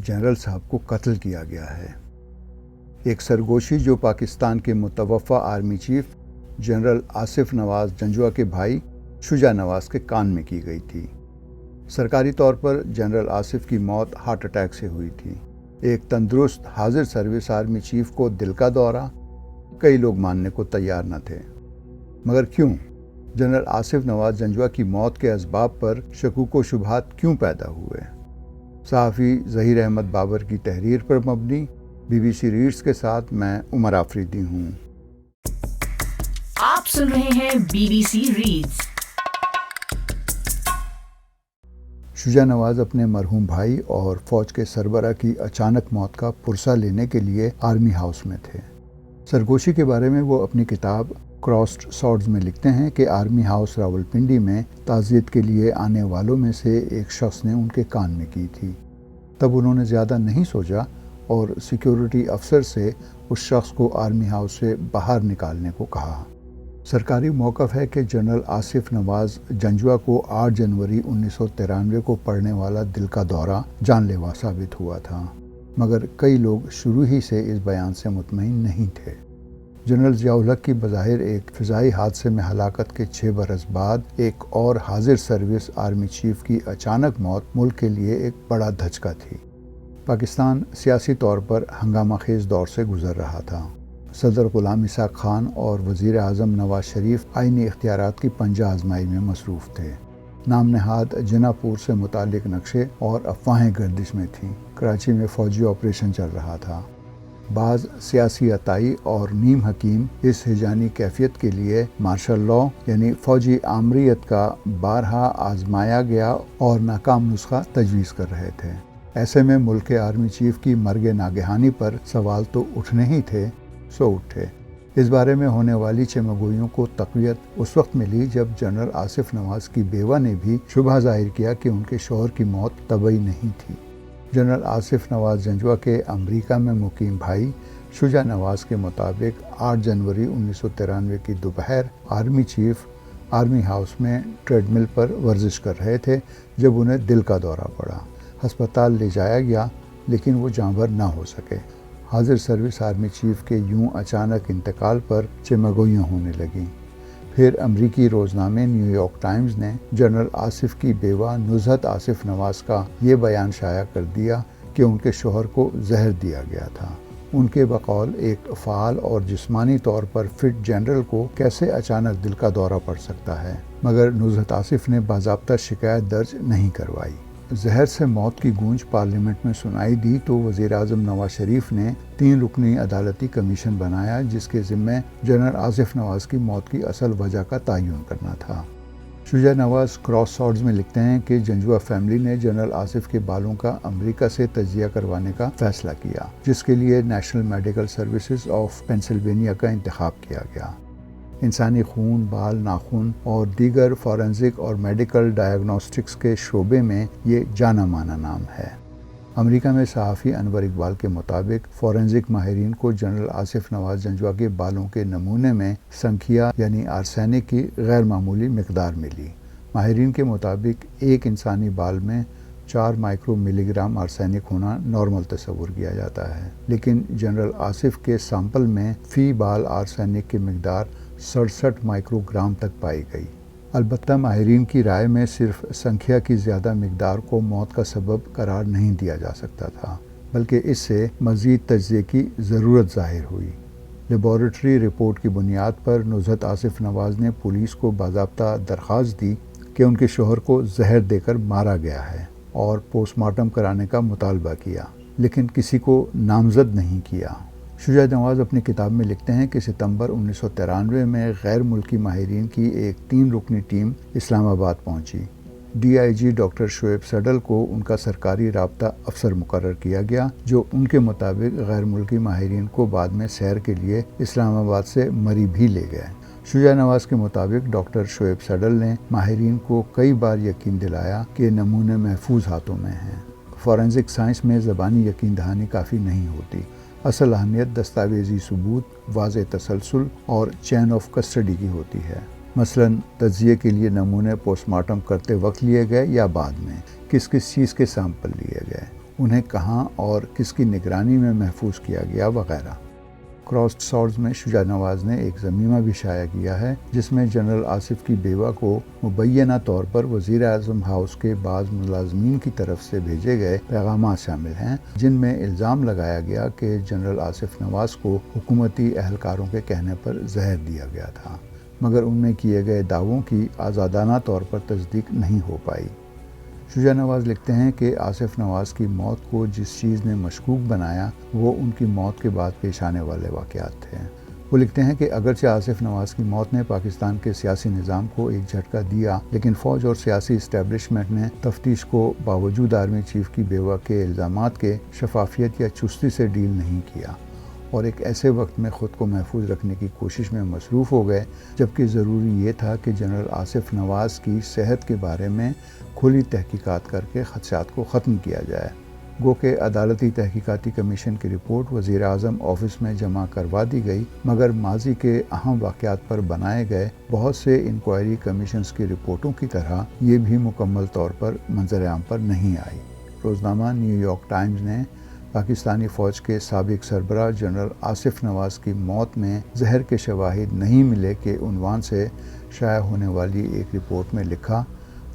General صاحب کو قتل کیا گیا ہے۔ ایک سرگوشی جو پاکستان کے متوفع آرمی چیف جنرل آصف نواز جنجوعہ کے بھائی شجاع نواز کے کان میں کی گئی تھی۔ سرکاری طور پر جنرل آصف کی موت ہارٹ اٹیک سے ہوئی تھی۔ ایک تندرست حاضر سروس آرمی چیف کو دل کا دورہ، کئی لوگ ماننے کو تیار نہ تھے۔ مگر کیوں؟ جنرل آصف نواز جنجوعہ کی موت کے اسباب پر شکوک و شبہات کیوں پیدا ہوئے؟ صحافی ظہیر احمد بابر کی تحریر پر مبنی BBC ریڈز کے ساتھ میں عمر آفریدی ہوں۔ آپ سن رہے ہیں BBC ریڈز۔ شجاع نواز اپنے مرحوم بھائی اور فوج کے سربراہ کی اچانک موت کا پرسہ لینے کے لیے آرمی ہاؤس میں تھے۔ سرگوشی کے بارے میں وہ اپنی کتاب کراسڈ سورڈز میں لکھتے ہیں کہ آرمی ہاؤس راولپنڈی میں تعزیت کے لیے آنے والوں میں سے ایک شخص نے ان کے کان میں کی تھی۔ تب انہوں نے زیادہ نہیں سوچا اور سیکیورٹی افسر سے اس شخص کو آرمی ہاؤس سے باہر نکالنے کو کہا۔ سرکاری موقف ہے کہ جنرل آصف نواز جنجوعہ کو 8 جنوری 1993 کو پڑنے والا دل کا دورہ جان لیوا ثابت ہوا تھا، مگر کئی لوگ شروع ہی سے اس بیان سے مطمئن نہیں تھے۔ جنرل ضیاء الحق کی بظاہر ایک فضائی حادثے میں ہلاکت کے 6 برس بعد ایک اور حاضر سروس آرمی چیف کی اچانک موت ملک کے لیے ایک بڑا دھچکا تھی۔ پاکستان سیاسی طور پر ہنگامہ خیز دور سے گزر رہا تھا۔ صدر غلام اسحاق خان اور وزیر اعظم نواز شریف آئینی اختیارات کی پنجہ آزمائی میں مصروف تھے۔ نام نہاد جنا پور سے متعلق نقشے اور افواہیں گردش میں تھیں۔ کراچی میں فوجی آپریشن چل رہا تھا۔ بعض سیاسی عطائی اور نیم حکیم اس ہیجانی کیفیت کے لیے مارشل لاء یعنی فوجی آمریت کا بارہا آزمایا گیا اور ناکام نسخہ تجویز کر رہے تھے۔ ایسے میں ملک کے آرمی چیف کی مرگ ناگہانی پر سوال تو اٹھنے ہی تھے، سو اٹھے۔ اس بارے میں ہونے والی چمگوئیوں کو تقویت اس وقت ملی جب جنرل آصف نواز کی بیوہ نے بھی شبہ ظاہر کیا کہ ان کے شوہر کی موت طبعی نہیں تھی۔ جنرل آصف نواز جنجوعہ کے امریکہ میں مقیم بھائی شجاع نواز کے مطابق 8 جنوری 1993 کی دوپہر آرمی چیف آرمی ہاؤس میں ٹریڈ مل پر ورزش کر رہے تھے جب انہیں دل کا دورہ پڑا۔ ہسپتال لے جایا گیا لیکن وہ جانبر نہ ہو سکے۔ حاضر سروس آرمی چیف کے یوں اچانک انتقال پر چمگوئیاں ہونے لگیں۔ پھر امریکی روزنامے نیو یارک ٹائمز نے جنرل آصف کی بیوہ نزہت آصف نواز کا یہ بیان شائع کر دیا کہ ان کے شوہر کو زہر دیا گیا تھا۔ ان کے بقول ایک فعال اور جسمانی طور پر فٹ جنرل کو کیسے اچانک دل کا دورہ پڑ سکتا ہے، مگر نزہت آصف نے باضابطہ شکایت درج نہیں کروائی۔ زہر سے موت کی گونج پارلیمنٹ میں سنائی دی تو وزیر اعظم نواز شریف نے 3 رکنی عدالتی کمیشن بنایا جس کے ذمہ جنرل آصف نواز کی موت کی اصل وجہ کا تعین کرنا تھا۔ شجاع نواز کراس سورڈز میں لکھتے ہیں کہ جنجوعہ فیملی نے جنرل آصف کے بالوں کا امریکہ سے تجزیہ کروانے کا فیصلہ کیا، جس کے لیے national medical services of Pennsylvania کا انتخاب کیا گیا۔ انسانی خون، بال، ناخن اور دیگر فورینزک اور میڈیکل ڈائگنوسٹکس کے شعبے میں یہ جانا مانا نام ہے۔ امریکہ میں صحافی انور اقبال کے مطابق فورینزک ماہرین کو جنرل آصف نواز جنجوعہ کے بالوں کے نمونے میں سنکھیا یعنی آرسینک کی غیر معمولی مقدار ملی۔ ماہرین کے مطابق ایک انسانی بال میں 4 مائکرو ملی گرام آرسینک ہونا نارمل تصور کیا جاتا ہے، لیکن جنرل آصف کے سیمپل میں فی بال آرسینک کی مقدار 67 مائکرو گرام تک پائی گئی۔ البتہ ماہرین کی رائے میں صرف سنکھیا کی زیادہ مقدار کو موت کا سبب قرار نہیں دیا جا سکتا تھا، بلکہ اس سے مزید تجزیے کی ضرورت ظاہر ہوئی۔ لیبارٹری رپورٹ کی بنیاد پر نزہت آصف نواز نے پولیس کو باضابطہ درخواست دی کہ ان کے شوہر کو زہر دے کر مارا گیا ہے اور پوسٹ مارٹم کرانے کا مطالبہ کیا، لیکن کسی کو نامزد نہیں کیا۔ شجاع نواز اپنی کتاب میں لکھتے ہیں کہ ستمبر 1993 میں غیر ملکی ماہرین کی ایک 3 رکنی ٹیم اسلام آباد پہنچی۔ DIG ڈاکٹر شعیب سڈل کو ان کا سرکاری رابطہ افسر مقرر کیا گیا، جو ان کے مطابق غیر ملکی ماہرین کو بعد میں سیر کے لیے اسلام آباد سے مری بھی لے گئے۔ شجاع نواز کے مطابق ڈاکٹر شعیب سڈل نے ماہرین کو کئی بار یقین دلایا کہ نمونے محفوظ ہاتھوں میں ہیں۔ فورینزک سائنس میں زبانی یقین دہانی کافی نہیں ہوتی، اصل اہمیت دستاویزی ثبوت، واضح تسلسل اور چین آف کسٹڈی کی ہوتی ہے۔ مثلاً تجزیے کے لیے نمونے پوسٹ مارٹم کرتے وقت لیے گئے یا بعد میں، کس چیز کے سیمپل لیے گئے، انہیں کہاں اور کس کی نگرانی میں محفوظ کیا گیا وغیرہ۔ کراسڈ سورڈز میں شجاع نواز نے ایک ضمیمہ بھی شائع کیا ہے جس میں جنرل آصف کی بیوہ کو مبینہ طور پر وزیر اعظم ہاؤس کے بعض ملازمین کی طرف سے بھیجے گئے پیغامات شامل ہیں، جن میں الزام لگایا گیا کہ جنرل آصف نواز کو حکومتی اہلکاروں کے کہنے پر زہر دیا گیا تھا، مگر ان میں کیے گئے دعووں کی آزادانہ طور پر تصدیق نہیں ہو پائی۔ شجاع نواز لکھتے ہیں کہ آصف نواز کی موت کو جس چیز نے مشکوک بنایا وہ ان کی موت کے بعد پیش آنے والے واقعات تھے۔ وہ لکھتے ہیں کہ اگرچہ آصف نواز کی موت نے پاکستان کے سیاسی نظام کو ایک جھٹکا دیا، لیکن فوج اور سیاسی اسٹیبلشمنٹ نے تفتیش کو باوجود آرمی چیف کی بیوہ کے الزامات کے شفافیت یا چستی سے ڈیل نہیں کیا، اور ایک ایسے وقت میں خود کو محفوظ رکھنے کی کوشش میں مصروف ہو گئے جبکہ ضروری یہ تھا کہ جنرل آصف نواز کی صحت کے بارے میں کھلی تحقیقات کر کے خدشات کو ختم کیا جائے۔ گو کہ عدالتی تحقیقاتی کمیشن کی رپورٹ وزیر اعظم آفس میں جمع کروا دی گئی، مگر ماضی کے اہم واقعات پر بنائے گئے بہت سے انکوائری کمیشنز کی رپورٹوں کی طرح یہ بھی مکمل طور پر منظر عام پر نہیں آئی۔ روزنامہ نیو یارک ٹائمز نے پاکستانی فوج کے سابق سربراہ جنرل آصف نواز کی موت میں زہر کے شواہد نہیں ملے کے عنوان سے شائع ہونے والی ایک رپورٹ میں لکھا،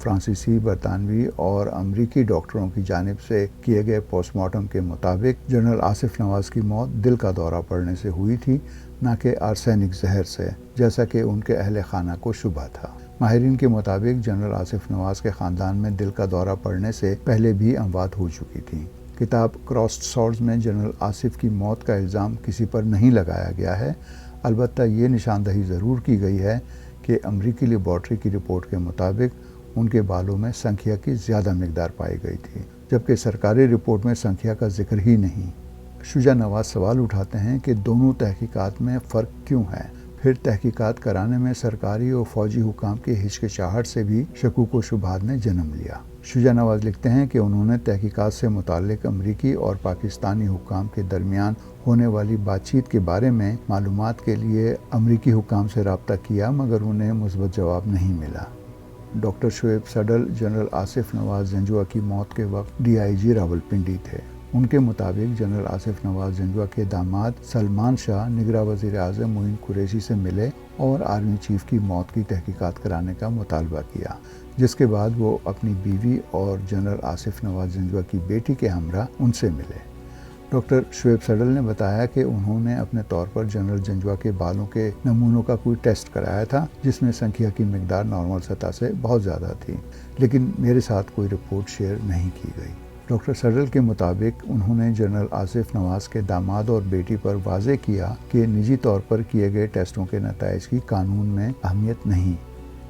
فرانسیسی، برطانوی اور امریکی ڈاکٹروں کی جانب سے کیے گئے پوسٹ مارٹم کے مطابق جنرل آصف نواز کی موت دل کا دورہ پڑنے سے ہوئی تھی، نہ کہ آرسینک زہر سے، جیسا کہ ان کے اہل خانہ کو شبہ تھا۔ ماہرین کے مطابق جنرل آصف نواز کے خاندان میں دل کا دورہ پڑنے سے پہلے بھی اموات ہو چکی تھیں۔ کتاب کراسڈ سورڈز میں جنرل آصف کی موت کا الزام کسی پر نہیں لگایا گیا ہے، البتہ یہ نشاندہی ضرور کی گئی ہے کہ امریکی لیبارٹری کی رپورٹ کے مطابق ان کے بالوں میں سنکھیا کی زیادہ مقدار پائی گئی تھی، جبکہ سرکاری رپورٹ میں سنکھیا کا ذکر ہی نہیں۔ شجاع نواز سوال اٹھاتے ہیں کہ دونوں تحقیقات میں فرق کیوں ہے؟ پھر تحقیقات کرانے میں سرکاری اور فوجی حکام کی ہچکچاہٹ سے بھی شکوک و شبہات نے جنم لیا۔ شجاع نواز لکھتے ہیں کہ انہوں نے تحقیقات سے متعلق امریکی اور پاکستانی حکام کے درمیان ہونے والی بات چیت کے بارے میں معلومات کے لیے امریکی حکام سے رابطہ کیا، مگر انہیں مثبت جواب نہیں ملا۔ ڈاکٹر شعیب سڈل جنرل آصف نواز جنجوعہ کی موت کے وقت DIG راولپنڈی تھے۔ ان کے مطابق جنرل آصف نواز جنجوعہ کے داماد سلمان شاہ نگراں وزیر اعظم معین قریشی سے ملے اور آرمی چیف کی موت کی تحقیقات کرانے کا مطالبہ کیا، جس کے بعد وہ اپنی بیوی اور جنرل آصف نواز جنجوعہ کی بیٹی کے ہمراہ ان سے ملے۔ ڈاکٹر شعیب سڈل نے بتایا کہ انہوں نے اپنے طور پر جنرل جنجوعہ کے بالوں کے نمونوں کا کوئی ٹیسٹ کرایا تھا جس میں سنکھیا کی مقدار نارمل سطح سے بہت زیادہ تھی، لیکن میرے ساتھ کوئی رپورٹ شیئر نہیں کی گئی۔ ڈاکٹر سڈل کے مطابق انہوں نے جنرل آصف نواز کے داماد اور بیٹی پر واضح کیا کہ نجی طور پر کیے گئے ٹیسٹوں کے نتائج کی قانون میں اہمیت نہیں،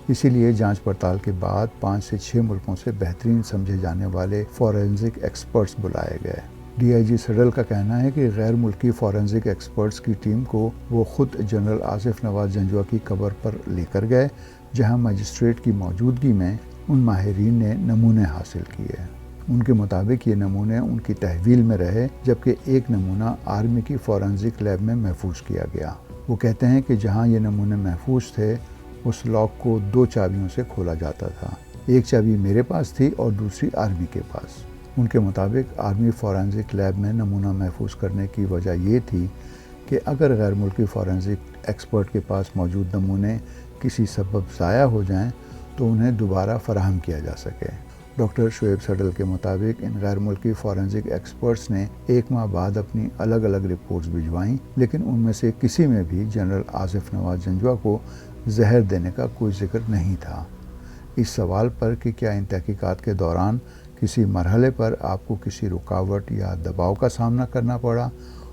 اسی لیے جانچ پڑتال کے بعد 5 سے 6 ملکوں سے بہترین سمجھے جانے والے فورینزک ایکسپرٹس بلائے گئے۔ DIG سڈل کا کہنا ہے کہ غیر ملکی فورینزک ایکسپرٹس کی ٹیم کو وہ خود جنرل آصف نواز جنجوعہ کی قبر پر لے کر گئے، جہاں مجسٹریٹ کی موجودگی میں ان ماہرین نے نمونے حاصل کیے۔ ان کے مطابق یہ نمونے ان کی تحویل میں رہے، جبکہ ایک نمونہ آرمی کی فورینزک لیب میں محفوظ کیا گیا۔ وہ کہتے ہیں کہ جہاں یہ نمونے محفوظ تھے اس لاک کو 2 چابیوں سے کھولا جاتا تھا، ایک چابی میرے پاس تھی اور دوسری آرمی کے پاس۔ ان کے مطابق آرمی فورینزک لیب میں نمونہ محفوظ کرنے کی وجہ یہ تھی کہ اگر غیر ملکی فورینزک ایکسپرٹ کے پاس موجود نمونے کسی سبب ضائع ہو جائیں تو انہیں دوبارہ فراہم کیا جا سکے۔ ڈاکٹر شعیب سڈل کے مطابق ان غیر ملکی فورینزک ایکسپرٹس نے 1 ماہ بعد اپنی الگ الگ رپورٹس بھجوائیں، لیکن ان میں سے کسی میں بھی جنرل آصف نواز جنجوعہ کو زہر دینے کا کوئی ذکر نہیں تھا۔ اس سوال پر کہ کیا ان تحقیقات کے دوران کسی مرحلے پر آپ کو کسی رکاوٹ یا دباؤ کا سامنا کرنا پڑا،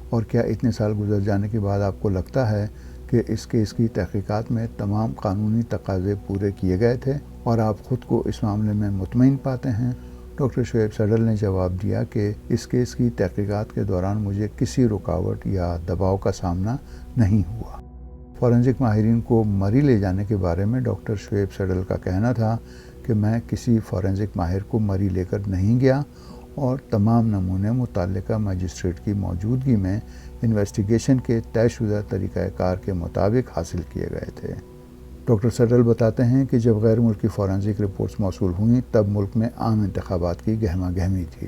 اور کیا اتنے سال گزر جانے کے بعد آپ کو لگتا ہے کہ اس کیس کی تحقیقات میں تمام قانونی تقاضے پورے کیے گئے تھے اور آپ خود کو اس معاملے میں مطمئن پاتے ہیں؟ ڈاکٹر شعیب سڈل نے جواب دیا کہ اس کیس کی تحقیقات کے دوران مجھے کسی رکاوٹ یا دباؤ کا سامنا نہیں ہوا۔ فورینزک ماہرین کو مری لے جانے کے بارے میں ڈاکٹر شعیب سڈل کا کہنا تھا کہ میں کسی فورینزک ماہر کو مری لے کر نہیں گیا اور تمام نمونے متعلقہ مجسٹریٹ کی موجودگی میں انویسٹیگیشن کے طے شدہ طریقہ کار کے مطابق حاصل کیے گئے تھے۔ ڈاکٹر سڈل بتاتے ہیں کہ جب غیر ملکی فورینزک رپورٹس موصول ہوئیں تب ملک میں عام انتخابات کی گہما گہمی تھی۔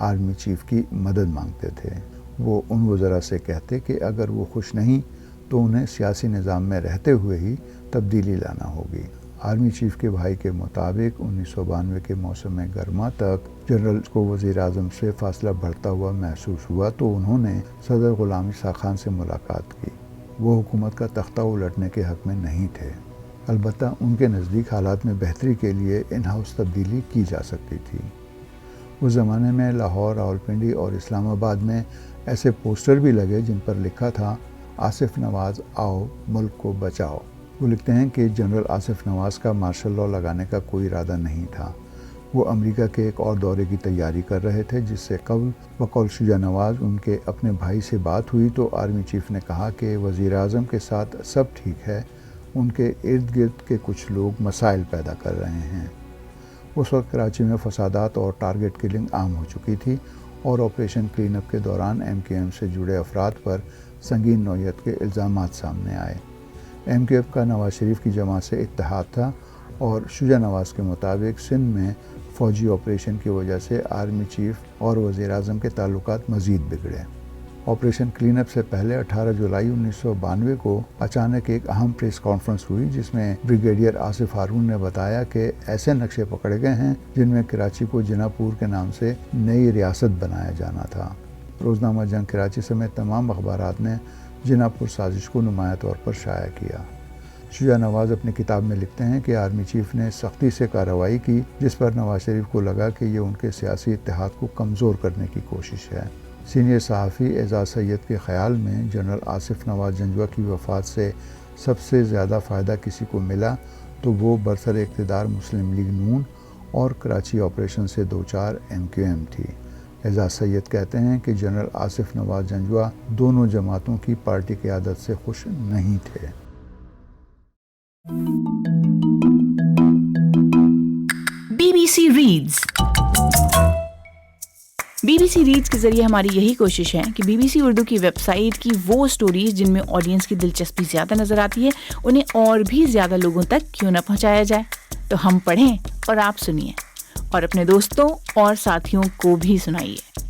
آرمی چیف کی مدد مانگتے تھے۔ وہ ان وزراء سے کہتے کہ اگر وہ خوش نہیں تو انہیں سیاسی نظام میں رہتے ہوئے ہی تبدیلی لانا ہوگی۔ آرمی چیف کے بھائی کے مطابق 1992 کے موسم گرما تک جنرل کو وزیر اعظم سے فاصلہ بڑھتا ہوا محسوس ہوا تو انہوں نے صدر غلام عیسیٰ خان سے ملاقات کی۔ وہ حکومت کا تختہ الٹنے کے حق میں نہیں تھے، البتہ ان کے نزدیک حالات میں بہتری کے لیے ان ہاؤس تبدیلی کی جا سکتی تھی۔ اس زمانے میں لاہور، راولپنڈی اور اسلام آباد میں ایسے پوسٹر بھی لگے جن پر لکھا تھا آصف نواز آؤ ملک کو بچاؤ۔ وہ لکھتے ہیں کہ جنرل آصف نواز کا مارشل لاء لگانے کا کوئی ارادہ نہیں تھا۔ وہ امریکہ کے ایک اور دورے کی تیاری کر رہے تھے جس سے قبل بقول شجاع نواز ان کے اپنے بھائی سے بات ہوئی تو آرمی چیف نے کہا کہ وزیر اعظم کے ساتھ سب ٹھیک ہے، ان کے ارد گرد کے کچھ لوگ مسائل پیدا کر رہے ہیں۔ اس وقت کراچی میں فسادات اور ٹارگٹ کلنگ عام ہو چکی تھی اور آپریشن کلین اپ کے دوران ایم کیو ایم سے جڑے افراد پر سنگین نوعیت کے الزامات سامنے آئے۔ ایم کیو ایم کا نواز شریف کی جماعت سے اتحاد تھا اور شجاع نواز کے مطابق سندھ میں فوجی آپریشن کی وجہ سے آرمی چیف اور وزیر اعظم کے تعلقات مزید بگڑے۔ آپریشن کلین اپ سے پہلے 18 جولائی 1992 کو اچانک ایک اہم پریس کانفرنس ہوئی جس میں بریگیڈیئر آصف ہارون نے بتایا کہ ایسے نقشے پکڑے گئے ہیں جن میں کراچی کو جنا پور کے نام سے نئی ریاست بنایا جانا تھا۔ روزنامہ جنگ کراچی سمیت تمام اخبارات نے جنا پور سازش کو نمایاں طور پر شائع کیا۔ شجاع نواز اپنی کتاب میں لکھتے ہیں کہ آرمی چیف نے سختی سے کارروائی کی جس پر نواز شریف کو لگا کہ یہ ان کے سیاسی اتحاد کو کمزور کرنے کی کوشش ہے۔ سینئر صحافی اعزاز سید کے خیال میں جنرل آصف نواز جنجوعہ کی وفات سے سب سے زیادہ فائدہ کسی کو ملا تو وہ برسر اقتدار مسلم لیگ نون اور کراچی آپریشن سے دوچار ایم کیو ایم تھی۔ اعزاز سید کہتے ہیں کہ جنرل آصف نواز جنجوعہ دونوں جماعتوں کی پارٹی قیادت سے خوش نہیں تھے۔ BBC ریڈز BBC ریڈز کے ذریعے ہماری یہی کوشش ہے کہ BBC اردو کی ویب سائٹ کی وہ سٹوریز جن میں آڈینس کی دلچسپی زیادہ نظر آتی ہے انہیں اور بھی زیادہ لوگوں تک کیوں نہ پہنچایا جائے۔ تو ہم پڑھیں اور آپ سنیے اور اپنے دوستوں اور ساتھیوں کو بھی سنائیے۔